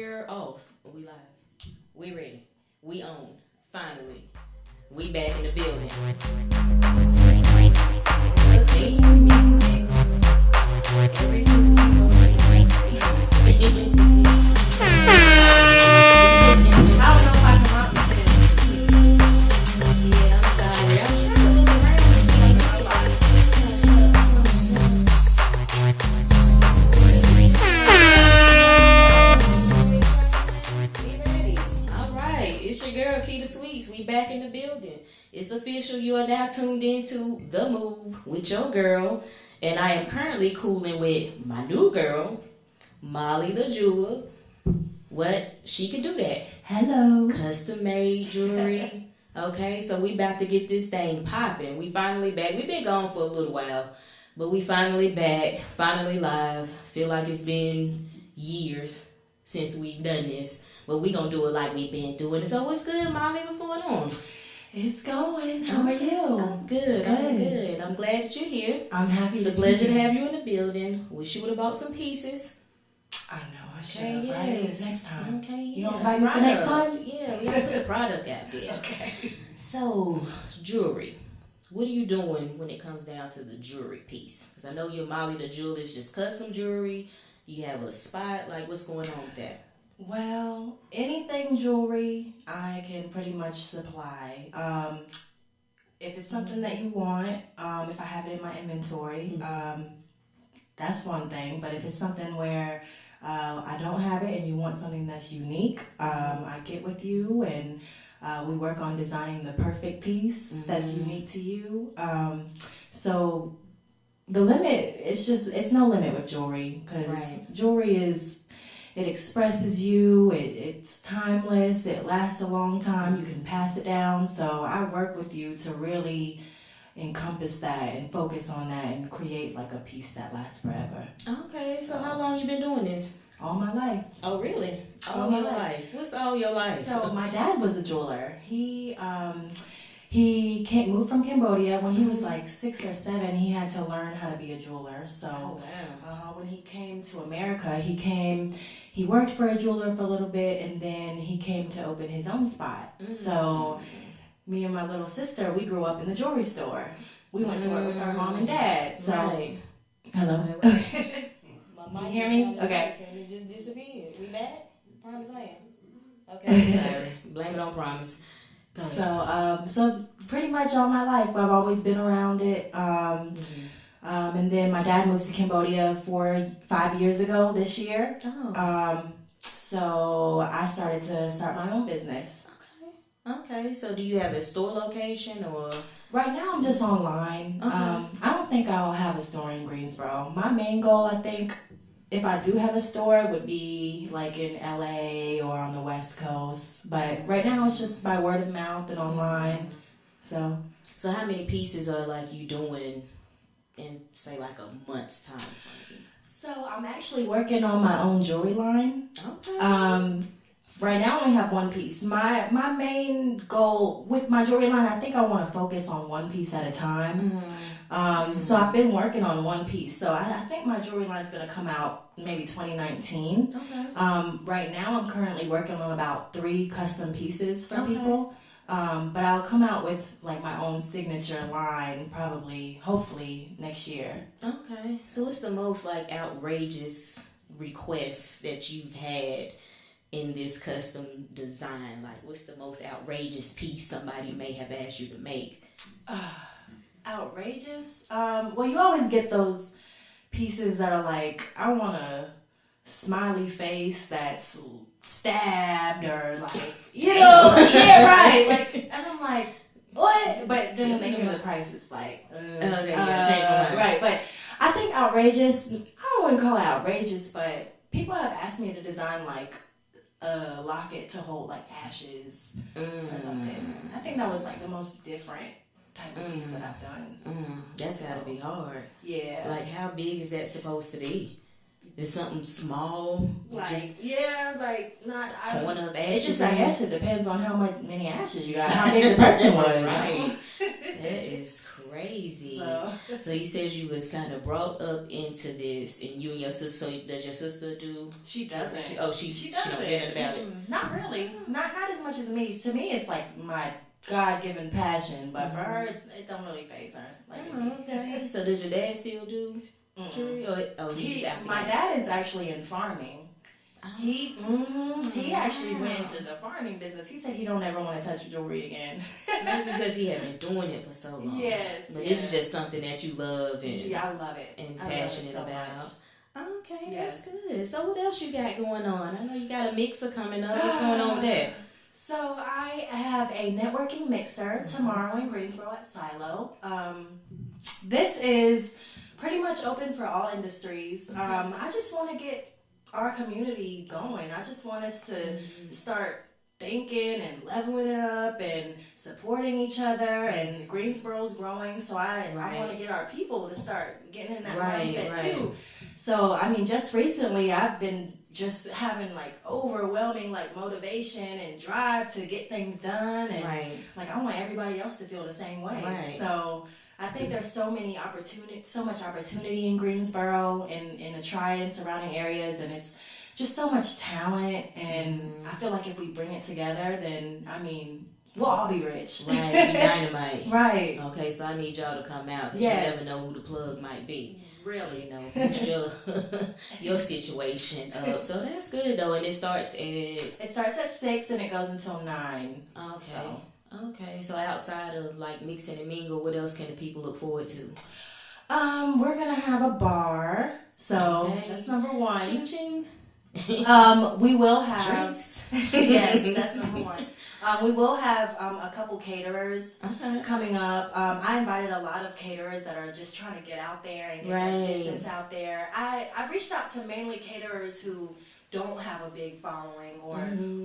We're off. We live. We ready. We on. Finally. We back in the building. Theme music. Every single I don't know if I can rock with this. Yeah, I'm sorry. I'm trying to look around and see like Alright, it's your girl Keeta Sweets. We back in the building. It's official. You are now tuned into The Move with your girl. And I am currently cooling with my new girl, Molly the Jeweler. What? She can do that. Hello. Custom made jewelry. Okay, so we about to get this thing popping. We finally back. We've been gone for a little while, but we finally back, finally live. Feel like it's been years since we've done this, but we gonna do it like we've been doing it. So what's good, Molly? What's going on? It's going. How are you? I'm good. I'm good. I'm glad that you're here. I'm happy. It's a pleasure to have you in the building. Wish you would have bought some pieces. I know. I should have. Right? Next time. Okay. You gonna invite me the next time? Yeah, we gotta put the product out there. Okay. So, jewelry. What are you doing when it comes down to the jewelry piece? Because I know your Molly the Jeweler is just custom jewelry. You have a spot. Like, what's going on with that? Well, anything jewelry, I can pretty much supply. If it's something that you want, if I have it in my inventory, that's one thing. But if it's something where I don't have it and you want something that's unique, I get with you and we work on designing the perfect piece that's unique to you. So the limit, it's no limit with jewelry because jewelry it expresses you, it's timeless, it lasts a long time, you can pass it down. So I work with you to really encompass that and focus on that and create like a piece that lasts forever. Okay, so how long you been doing this? All my life. Oh, really? All your life. What's all your life? So my dad was a jeweler. He moved from Cambodia when he was like 6 or 7. He had to learn how to be a jeweler. So when he came to America, he worked for a jeweler for a little bit, and then he came to open his own spot. So me and my little sister, we grew up in the jewelry store. We went to work with our mom and dad. So hello. Okay, Can you hear me? Okay. It just disappeared. We back? Promise land. Okay, sorry. Blame it on Promise. So pretty much all my life, I've always been around it. And then my dad moved to Cambodia 5 years ago this year. So I started to start my own business. Okay. So do you have a store location or? Right now I'm just online. I don't think I'll have a store in Greensboro. My main goal, I think, if I do have a store, it would be like in LA or on the West Coast. But right now it's just by word of mouth and online. So how many pieces are like you doing in say like a month's time frame? So I'm actually working on my own jewelry line. Okay. Right now I only have one piece. My main goal with my jewelry line, I think I want to focus on one piece at a time. So I've been working on one piece. So I think my jewelry line is going to come out maybe 2019. Right now I'm currently working on about 3 custom pieces for people. But I'll come out with like my own signature line probably, hopefully next year. Okay. So what's the most like outrageous requests that you've had in this custom design? Like what's the most outrageous piece somebody may have asked you to make? Outrageous? Well, you always get those pieces that are like, I want a smiley face that's stabbed or like, yeah, right. Like, and I'm like, what? But then when they hear the price, it's like, change my mind. Right. But I think outrageous, I wouldn't call it outrageous, but people have asked me to design like a locket to hold like ashes or something. I think that was like the most different type of piece that I've done. That's gotta be hard. Yeah. Like how big is that supposed to be? Is something small? Like just like not. corner of ashes. It's just I guess it depends on how many ashes you got, how big the person was. Right. That is crazy. So you said you was kind of brought up into this, and you and your sister. So does your sister do? She doesn't. Oh, she doesn't. She don't care about it. Not really. Not as much as me. To me, it's like my God-given passion, but for her, it don't really faze her. Like, okay. So does your dad still do jewelry? My dad is actually in farming. He actually went into the farming business. He said he don't ever want to touch jewelry again. Maybe because he had been doing it for so long. Yes. But this is just something that you love and I love it. And passionate about. Much. Okay, that's good. So what else you got going on? I know you got a mixer coming up. What's going on with that? So I have a networking mixer tomorrow in Greensboro at Silo. This is pretty much open for all industries. Okay. I just want to get our community going. I just want us to start thinking and leveling it up and supporting each other. And Greensboro's growing, so I want to get our people to start getting in that mindset too. So I mean, just recently I've been just having like overwhelming like motivation and drive to get things done, and like I want everybody else to feel the same way. So I think there's so much opportunity in Greensboro and in the Triad and surrounding areas, and it's just so much talent. And I feel like if we bring it together, then I mean, we'll all be rich. Right, be dynamite. Right. Okay, so I need y'all to come out because you never know who the plug might be. Really, you know, boost your situation up. So that's good though, and it starts at 6 and it goes until 9. Okay. Okay, so outside of like mix and mingle, what else can the people look forward to? We're gonna have a bar, so that's number 1. Ching ching. We will have drinks. Yes, that's number 1. We will have a couple caterers coming up. I invited a lot of caterers that are just trying to get out there and get their business out there. I reached out to mainly caterers who don't have a big following or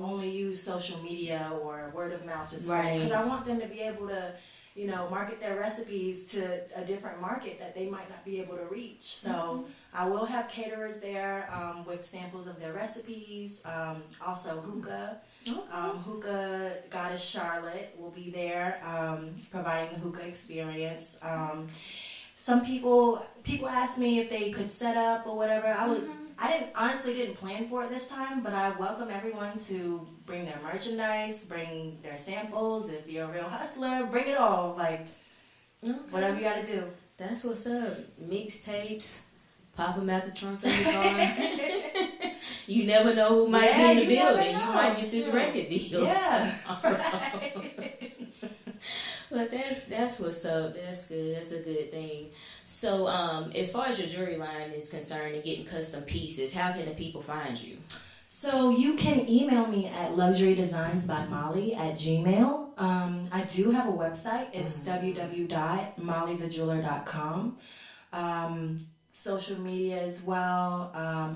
only use social media or word of mouth to spread, because I want them to be able to, you know, market their recipes to a different market that they might not be able to reach. So I will have caterers there with samples of their recipes. Also hookah. Hookah Goddess Charlotte will be there providing the hookah experience. Some people ask me if they could set up or whatever. I honestly didn't plan for it this time, but I welcome everyone to bring their merchandise, bring their samples. If you're a real hustler, bring it all. Like, whatever you got to do. That's what's up. Mixtapes, pop them out the trunk of your car. You never know who might be in the building. You might get this record deal. Yeah. But that's what's up. That's good. That's a good thing. So, as far as your jewelry line is concerned and getting custom pieces, how can the people find you? So you can email me at luxurydesignsbymolly@gmail. I do have a website. It's www.mollythejeweler.com. Social media as well.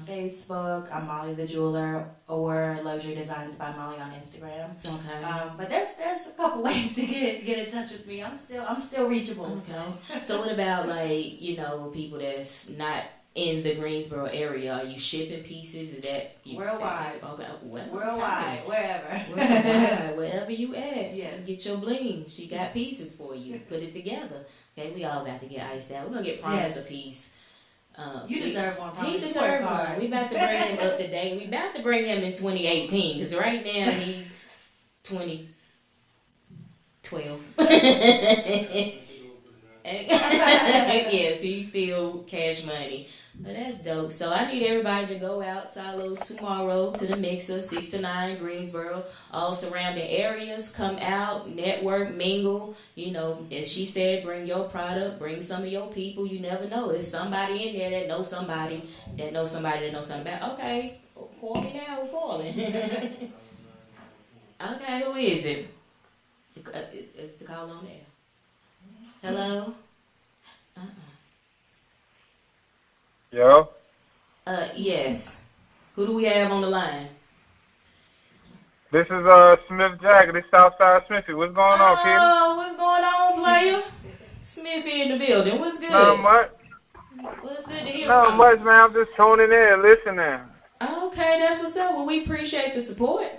Facebook, I'm Molly the Jeweler, or Luxury Designs by Molly on Instagram. Okay. But there's a couple ways to get in touch with me. I'm still reachable. Okay. So what about like, you know, people that's not in the Greensboro area? Are you shipping pieces? Is that worldwide? Worldwide, wherever. Worldwide, wherever you at. Yes. Get your bling. She got pieces for you. Put it together. Okay, we all got to get iced out. We're gonna get Promise a piece. You deserve one. He deserves one. We about to bring him up to date. We about to bring him in 2018 because right now he's 2012. Yes, he's still cash money. But that's dope. So I need everybody to go out Silos tomorrow to the Mixer, 6 to 9, Greensboro. All surrounding areas, come out, network, mingle. You know, as she said, bring your product, bring some of your people. You never know. There's somebody in there that knows somebody that knows somebody that knows something about. Okay, call me now. We're calling. Okay, who is it? Is the call on there? Hello? Yo? Yes. Who do we have on the line? This is Smith Jack. This Southside Smithy. What's going on, Keeta? Oh, what's going on, player? Smithy in the building. What's good? Not much. What's good to hear Not from much, man. I'm just tuning in, listening. Okay, that's what's up. Well, we appreciate the support.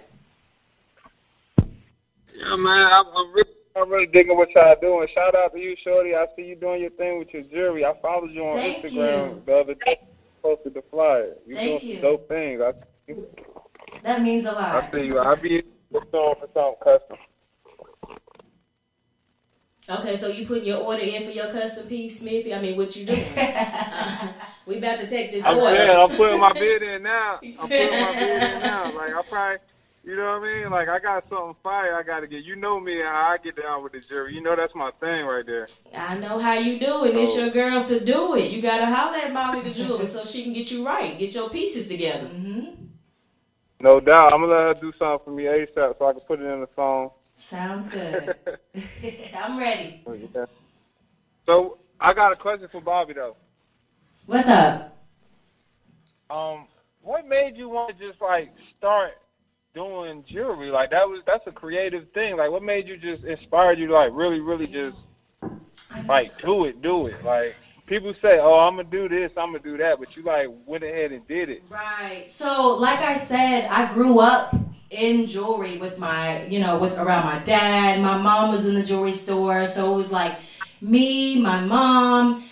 Yeah, man. I'm really I'm really digging what y'all doing. Shout out to you, Shorty. I see you doing your thing with your jewelry. I followed you on Thank Instagram you. the other day. Posted the flyer. You Thank doing you. some dope things. That means a lot. I see you. I'll be doing for something custom. Okay, so you putting your order in for your custom piece, Smithy? I mean, what you doing? We about to take this order. I'm putting my bid in now. Like, I probably, you know what I mean? Like, I got something fire I got to get. You know me and how I get down with the jewelry. You know that's my thing right there. I know how you do it. It's your girl to do it. You got to holler at Molly the jeweler so she can get you right. Get your pieces together. Mm-hmm. No doubt. I'm going to let her do something for me ASAP so I can put it in the phone. Sounds good. I'm ready. Yeah. So, I got a question for Bobby, though. What's up? What made you want to just, like, start doing jewelry? Like, that's a creative thing. Like, what made you just inspired you to, like, really just, like, do it? Like, people say, oh, I'm going to do this, I'm going to do that, but you, like, went ahead and did it. Right. So, like I said, I grew up in jewelry with my, around my dad. My mom was in the jewelry store, so it was like me, my mom,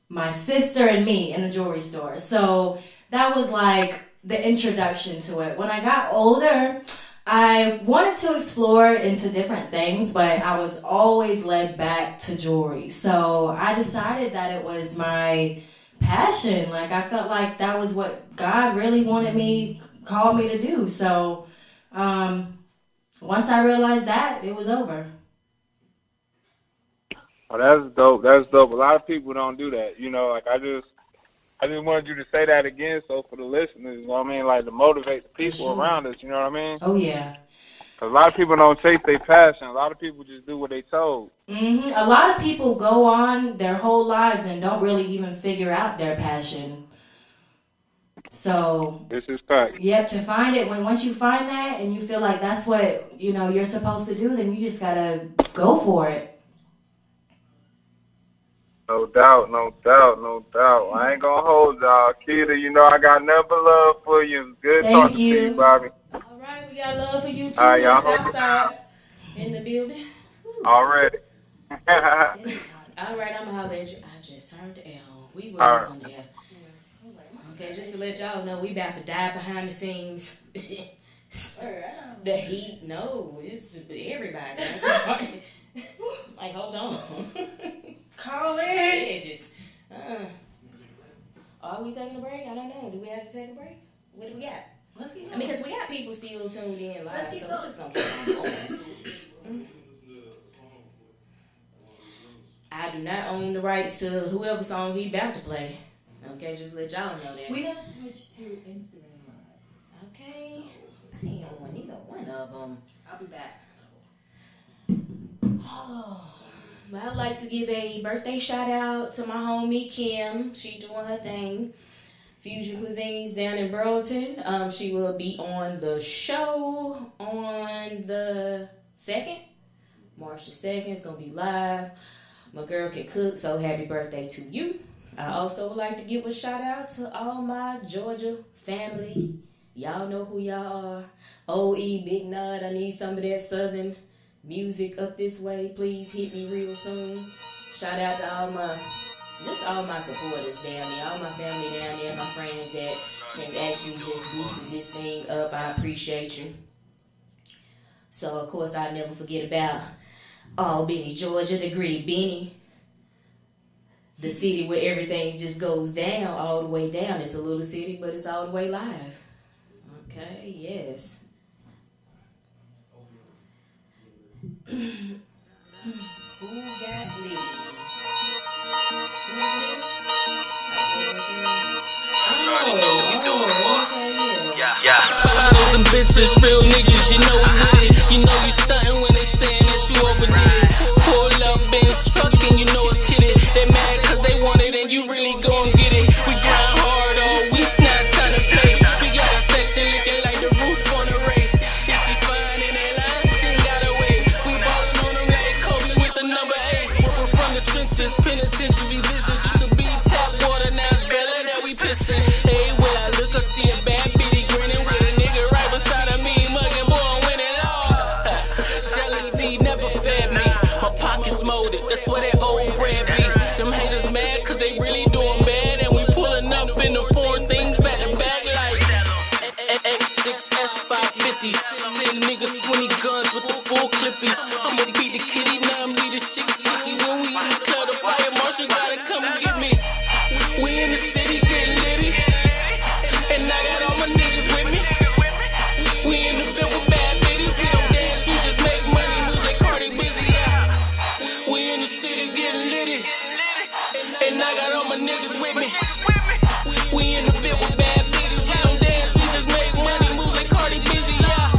my sister, and me in the jewelry store. So that was like the introduction to it. When I got older, I wanted to explore into different things, but I was always led back to jewelry. So I decided that it was my passion. Like, I felt like that was what God really called me to do. So once I realized that, it was over. Oh, that's dope. That's dope. A lot of people don't do that. Like, I just wanted you to say that again, so for the listeners, you know what I mean, like, to motivate the people around us, you know what I mean? Oh, yeah. Because a lot of people don't chase their passion. A lot of people just do what they told. Mm-hmm. A lot of people go on their whole lives and don't really even figure out their passion. So, this is fact. Yep, to find it, once you find that and you feel like that's what, you're supposed to do, then you just got to go for it. No doubt. I ain't gonna hold y'all. Keeta, I got nothing but love for you. Good talking to you, Bobby. All right, we got love for you too. All right, y'all. Southside in the building. Already. All right, I'm gonna holler at you. I just turned the L on. We were on there. Okay, just to let y'all know, we about to die behind the scenes. The heat, no, it's everybody. Like, hold on. Call in. Edges. Are we taking a break? I don't know. Do we have to take a break? What do we got? Let's keep going. I mean, because we got people still tuned in live, Let's keep so going. we're just going to keep on going. I do not own the rights to whoever song he about to play. Okay, just let y'all know that. We gotta switch to Instagram Live. Okay. I ain't on either one of them. I'll be back. Oh, well, I'd like to give a birthday shout out to my homie Kim. She doing her thing. Fusion Cuisines down in Burlington. She will be on the show on the 2nd. March the 2nd. It's going to be live. My girl can cook, so happy birthday to you. I also would like to give a shout out to all my Georgia family. Y'all know who y'all are. OE, Big Nod, I need some of that Southern music up this way. Please hit me real soon. Shout out to all my supporters down there, all my family down there, my friends that has actually just boosted this thing up. I appreciate you. So, of course, I'll never forget about Albany, Georgia, the gritty Benny. The city where everything just goes down, all the way down. It's a little city, but it's all the way live. Okay, yes. Who got Lee? Some bitches, real niggas, you know we with it. You know you stuntin' when they sayin' that you overdid it. Pull up Benz truck and you know it's kidded. They mad cause they want it and you really gon' get it. We grind hard all week, now it's time to play. We got a section looking like the roof on a race. If she fine in that line, she ain't gotta wait. We ballin' on them like Kobe with the number 8. We're from the trenches, penitentiary business. Used to be tap water, now it's Bella that we pissin'. Hey, when I look up, see a bad bitty grinning with a nigga right beside of me. Send niggas 20 guns with the full clippies. I'ma beat the kitty, now I'm lead the shit sticky. When we in the club, the fire marshal gotta come and get me. We in the city getting litty, and I got all my niggas with me. We in the bed with bad bitches, we don't dance, we just make money, move like Cardi busy, yeah. We in the city getting litty, and I got all my niggas with me. We in the bed with bad bitches, we don't dance, we just make money, move like Cardi busy, yeah.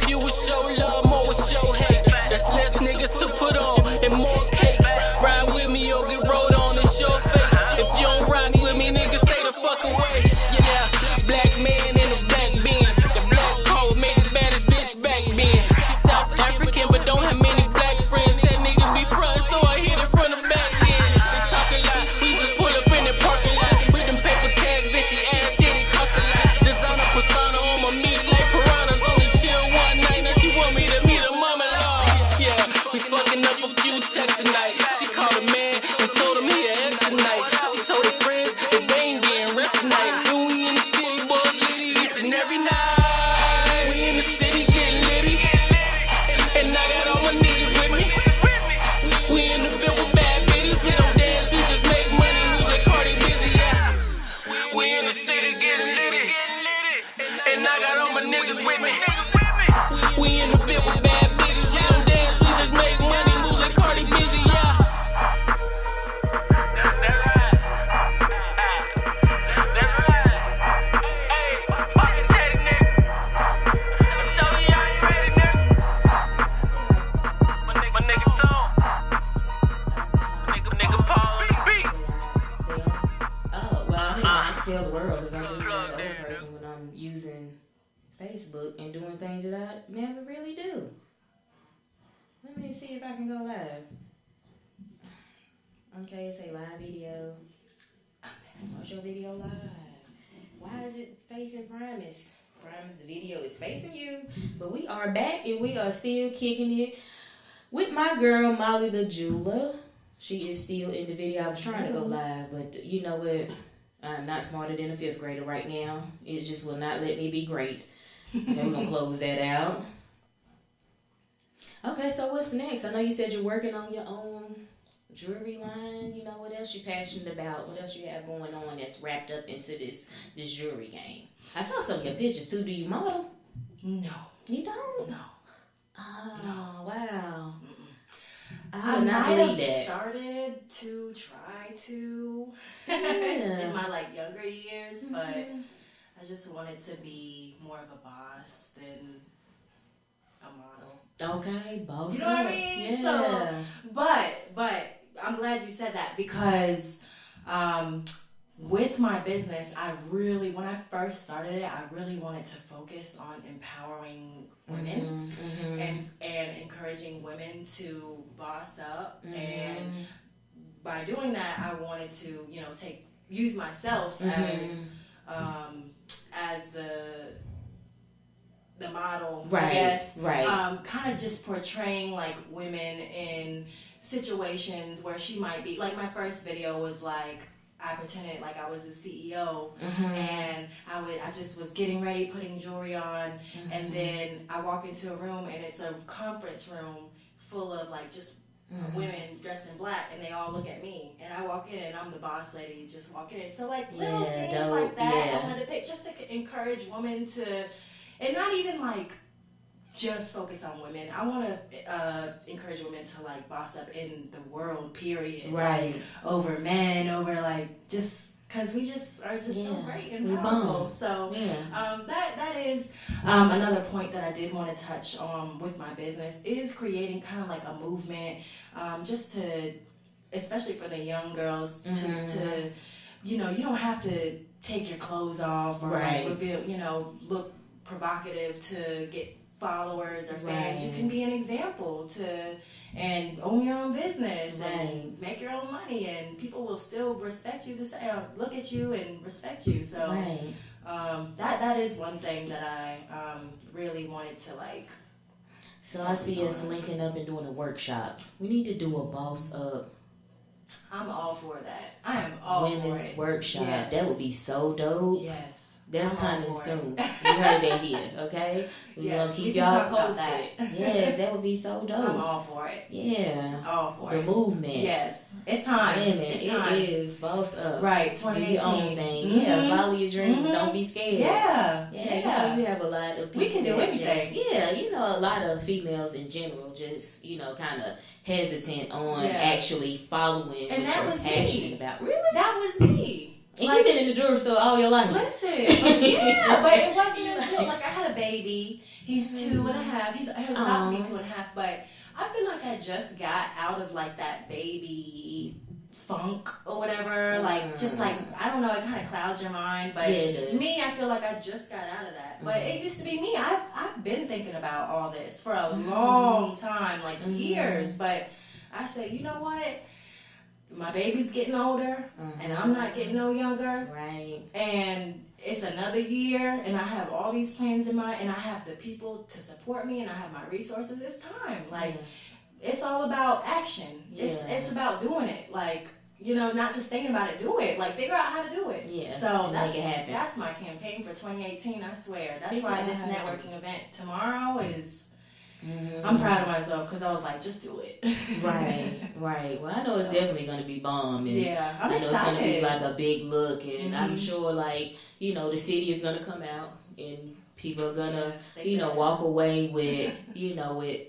You will show love, more will show hate. That's less niggas to put on and more cake. Ride with me or get rolled on, it's your fate. If you don't ride with me, niggas stay the fuck away. Yeah, black man in the black Benz. The black coat made the baddest bitch back then. She's South African but don't have many black friends. Said niggas be front, so I hit it from the back end. They talk a lot, we just pull up in the parking lot with them paper tags that she asked, did it cost a lot? Designer persona on my meat like piranhas. Only chill one night, now she want me to meet her mama-in-law. Yeah, we fucking up a few checks tonight. She called a man and told him he an ex tonight. She told her friends that they ain't getting rest tonight. And we in the city, boys litty each and every night. We in the city getting litty, and I got all my niggas with me. We in the bed with bad bitches, we don't dance, we just make money, move like Cardi busy, yeah. We in the city getting litty, and I got all my niggas with me. We in the bed with bad bitches, we don't dance, we just make money, move like Cardi busy, yeah. Oh, well, I mean, I can tell the world because I'm just like an old person when I'm using Facebook and doing things that I never really do. Let me see if I can go live. Okay, it say live video. Start your video live. Why is it facing Primus? Primus, the video is facing you. But we are back and we are still kicking it with my girl, Molly the Jeweler. She is still in the video. I was trying to go live, but you know what? I'm not smarter than a fifth grader right now. It just will not let me be great. Okay, we're going to close that out. Okay, so what's next? I know you said you're working on your own jewelry line. You know, what else you're passionate about? What else you have going on that's wrapped up into this jewelry game? I saw some of your pictures too. Do you model? No. You don't? No. Oh, No. Wow. I would not might believe have that. started to try to Yeah. in my younger years, but Mhm. I just wanted to be more of a boss than a model. Okay, boss You know what I up. mean? Yeah. So, but I'm glad you said that because with my business, when I first started it, I really wanted to focus on empowering women and encouraging women to boss up. And by doing that, I wanted to, use myself as the model, Right, I guess. right. Kind of just portraying like women in situations where she might be, like my first video was like, I pretended like I was a CEO and I just was getting ready, putting jewelry on, and then I walk into a room and it's a conference room full of like just women dressed in black, and they all look at me, and I walk in and I'm the boss lady just walking in. So like little scenes like that, I wanted to pick just to encourage women to, and not even like just focus on women. I want to encourage women to like boss up in the world, period. Right. Like, over men, over like just because we just are just so great and we powerful. bomb. So Yeah. that is another point that I did want to touch on with my business is creating kind of like a movement, just to, especially for the young girls, to you don't have to take your clothes off or like reveal, look provocative to get followers or fans. You can be an example and own your own business and make your own money, and people will still respect you look at you and respect you. So that is one thing that I really wanted to like. So I see us linking up and doing a workshop. We need to do a boss up. I'm all for that. I am all women's for it. workshop. Yes. That would be so dope. Yes. That's I'm all coming for soon. it. You heard that here, okay? We're Yes, gonna keep we can y'all talk about posted. that. Yes, that would be so dope. I'm all for it. Yeah. All for The it. movement. Yes. It's time. Women, It's it time. is. Boss up. Right, Do 2018. your own thing. Yeah, follow your dreams. Don't be scared. Yeah. Yeah, you know, you have a lot of people We can do that anything. just, yeah, you know, a lot of females in general just, you know, kind of hesitant on Yeah. actually following And what that you're was passionate me. about. Really? That was me. And Like, you've been in the jewelry store all your life. listen, yeah, but it wasn't until like I had a baby. He's 2.5. He was about to be 2.5, but I feel like I just got out of like that baby funk or whatever. Like just like I don't know, it kind of clouds your mind. But Yeah, it does. me, I feel like I just got out of that. But it used to be me. I've been thinking about all this for a long time, like years. But I said, you know what? My baby's getting older, and I'm not getting no younger. Right. And it's another year, and I have all these plans in mind, and I have the people to support me, and I have my resources. It's time. Like, it's all about action. It's about doing it. Like, you know, not just thinking about it, do it. Like, figure out how to do it. Yeah, So and make it happen. that's my campaign for 2018, I swear. That's Figure why out this how to do networking event tomorrow is... I'm proud of myself because I was like, just do it. Right. Well, I know it's definitely going to be bomb. And Yeah, I'm I know it's going to be excited. like a big look. And I'm sure, like, you know, the city is going to come out and people are going to, Yes, they you know, better. walk away with, you know, with,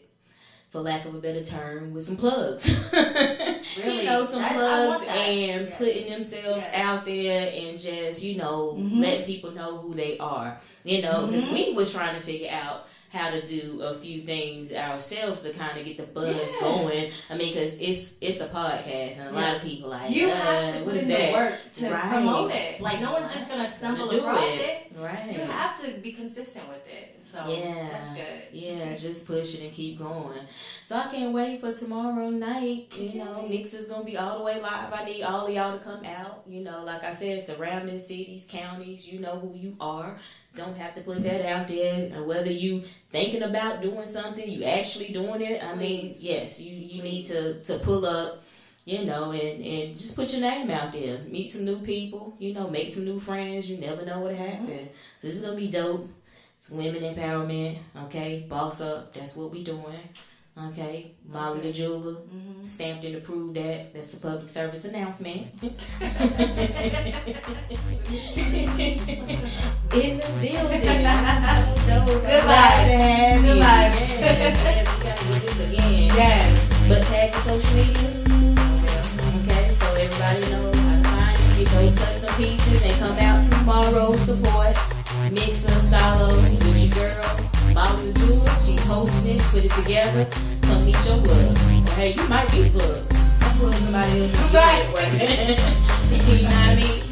for lack of a better term, with some plugs. Really? You know, some I plugs want that. and Yes. putting themselves Yes. out there and just, you know, letting people know who they are. You know, because we was trying to figure out how to do a few things ourselves to kind of get the buzz Yes. going. I mean, because it's a podcast, and a lot of people like, You have to what put is in that? the work to Right. promote it. Like, no one's just going to stumble Do across it. it. Right. You have to be consistent with it. So, Yeah, that's good. Yeah, just push it and keep going. So I can't wait for tomorrow night. You know, Mix is gonna be all the way live. I need all of y'all to come out. You know, like I said, surrounding cities, counties. You know who you are. Don't have to put that out there. And whether you thinking about doing something, you actually doing it. I mean, yes, you need to pull up. You know, and just put your name out there. Meet some new people. You know, make some new friends. You never know what happen. So this is gonna be dope. It's women empowerment, okay? Boss up, that's what we doing, okay? Molly the jeweler, stamped and approved that. That's the public service announcement. In the building. So dope. Good Glad to vibes. have Good you. vibes. Yes, we gotta do this again. Yes. But tag the social media. Okay, so everybody know how to find you. Get those custom pieces and come out tomorrow. Support. Mix and style with your girl, Molly the Jeweler. She's hosting it, put it together. Come meet your plug. Or hey, you might be the plug. Don't plug somebody else. Right. You know what I mean?